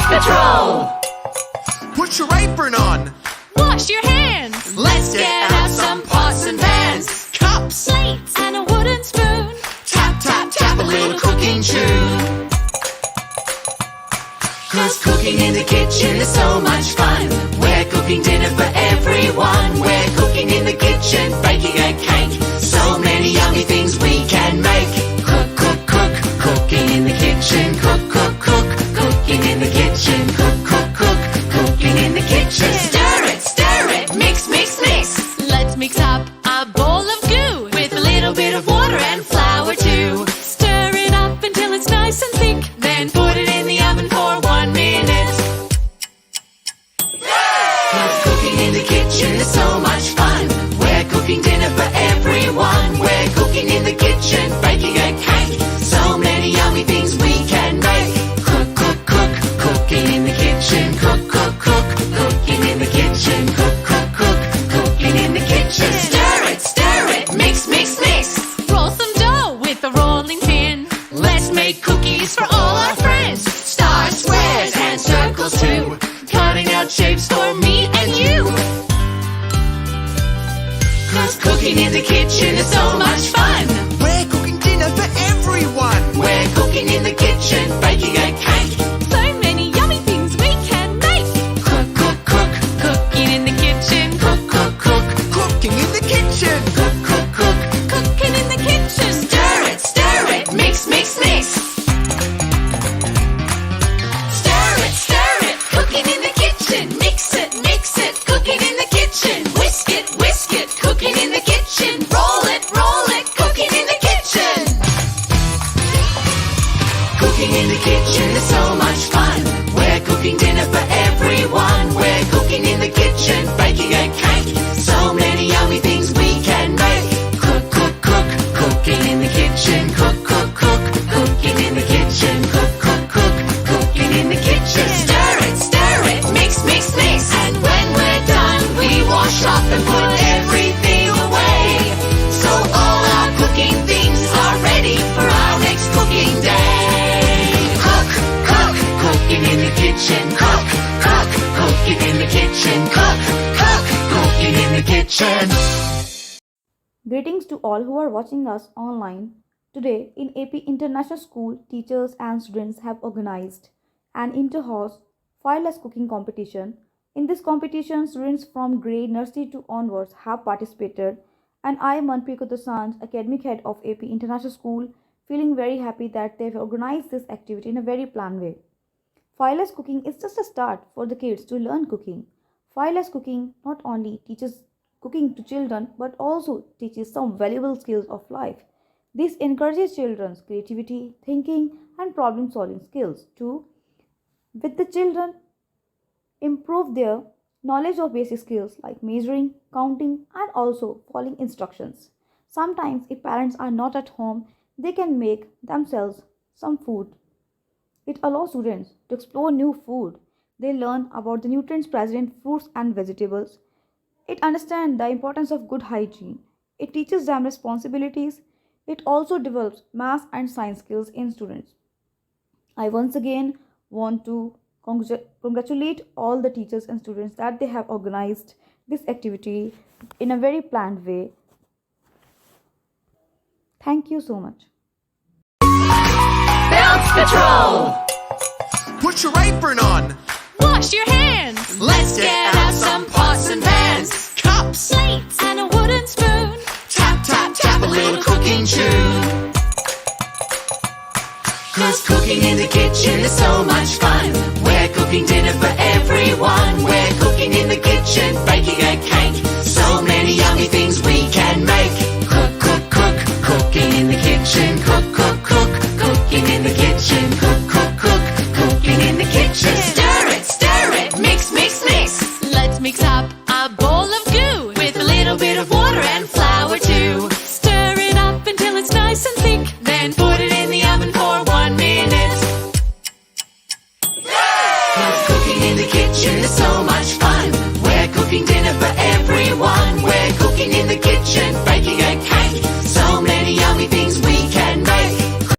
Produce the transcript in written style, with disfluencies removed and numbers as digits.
Patrol! Put your apron on. Wash your hands! Let's get out some pots and pans, cups, Plates and a wooden spoon. tap, tap, tap, a little cooking tune. 'Cause cooking in the kitchen is so much fun. We're cooking dinner for everyone. We're cooking in the kitchen, baking a cake. So many yummy things we can make. Cook, cook, cook, cooking in the kitchen. Cook, cook, cook, cooking in the kitchen. Cook, cook, cook, cooking in the kitchen. Stir it, mix, mix, mix. Let's mix up a bowl of goo with a little bit of water and flour too. Stir it up until it's nice and thick. Then put it in the oven for 1 minute. 'Cause cooking in the kitchen is so much fun. We're cooking dinner for everyone. We're cooking in the kitchen, baking a cake. So many yummy things we can make. Cook, cook, cook, cooking in the kitchen. Cook, cook, cook, cooking in the kitchen. Cook, cook, cook, cooking in the kitchen. Stir it, mix, mix, mix. Roll some dough with a rolling pin. Let's make cookies for all our friends. Stars, squares, and circles too. Cutting out shapes for me and you. 'Cause cooking in the kitchen is so much fun. We're cooking dinner for everyone. We're cooking in the kitchen, baking a cake. So many yummy things we can make. Cook, cook, cook, Cooking in the kitchen. cook, cook, cook, cooking in the kitchen. Cook, cook, cook, Cooking in the kitchen. stir it, mix, mix, mix. Stir it, cooking in the kitchen. Mix it, cooking in the kitchen. Whisk it, cooking in the kitchen. Roll it, cooking in the kitchen. Cooking in the kitchen is so much fun. We're cooking dinner for everyone. We're cooking in the kitchen, baking a cake. So many yummy things we can make. Cook, cook, cook, cooking in the kitchen. Cook, cook, cook, cooking in the kitchen. Cook, cook, cook, cooking in the kitchen. Stir it, mix, mix, mix. And when we're done, we wash off and put everything away. So all our cooking things are ready for our next cooking day. Cook, cook, cooking in the kitchen. Cook, cook, cooking in the kitchen. Cook, cook, cooking in the kitchen. Greetings to all who are watching us online. Today in AP International School, teachers and students have organized an inter-house Fireless cooking competition. In this competition, students from grade nursery to onwards have participated, and I, Manpreet Dosanjh, academic head of AP International School, feeling very happy that they've organized this activity in a very planned way. Fireless cooking is just a start for the kids to learn cooking. Fireless cooking not only teaches cooking to children but also teaches some valuable skills of life. This encourages children's creativity, thinking, and problem-solving skills to, with the children, improve their knowledge of basic skills like measuring, counting, and also following instructions. Sometimes, if parents are not at home, they can make themselves some food. It allows students to explore new food. They learn about the nutrients present in fruits and vegetables. It understands the importance of good hygiene. It teaches them responsibilities. It also develops math and science skills in students. I once again want to congratulate all the teachers and students that they have organized this activity in a very planned way. Thank you so much. Bounce Patrol! Put your apron on. Wash your hands! Let's get out some pots and pans, cups, Plates and a wooden spoon. tap, tap, tap, a little cooking tune. 'Cause cooking in the kitchen is so much fun. We're cooking dinner for everyone. We're cooking in the kitchen, baking a cake. So many yummy things we can make. Cook, cook, cook, cooking in the kitchen. Cook, cook, cook, cooking in the kitchen. Cook,